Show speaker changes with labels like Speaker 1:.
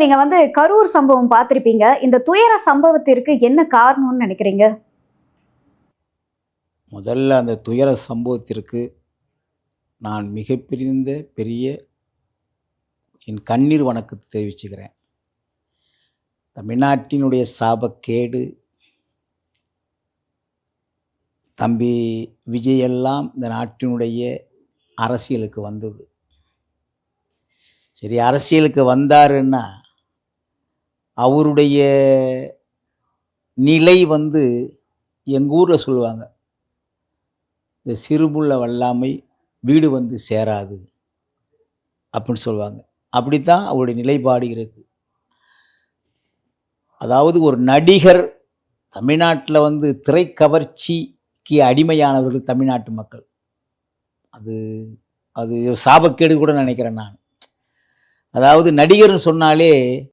Speaker 1: நீங்க கரூர் சம்பவம் பார்த்திருப்பீங்க. இந்த துயர சம்பவத்திற்கு என்ன காரணம்னு நினைக்கிறீங்க?
Speaker 2: முதல்ல அந்த துயர சம்பவத்திற்கு நான் பெரிய என் கண்ணீர் வணக்கத்தை தெரிவிச்சுக்கிறேன். தமிழ்நாட்டினுடைய சாபக்கேடு தம்பி விஜய் எல்லாம் இந்த நாட்டினுடைய அரசியலுக்கு வந்தது. சரி, அரசியலுக்கு வந்தாருன்னா அவருடைய நிலை எங்கள் ஊரில் சொல்லுவாங்க, இந்த சிறுபுள்ள வல்லாமை வீடு சேராது அப்படின்னு சொல்லுவாங்க. அப்படித்தான் அவருடைய நிலைப்பாடு இருக்கு. அதாவது ஒரு நடிகர் தமிழ்நாட்டில் திரைக்கவர்ச்சிக்கு அடிமையானவர்கள் தமிழ்நாட்டு மக்கள். அது அது சாபக்கேடு கூட நினைக்கிறேன் நான். அதாவது நடிகர்னு சொன்னாலே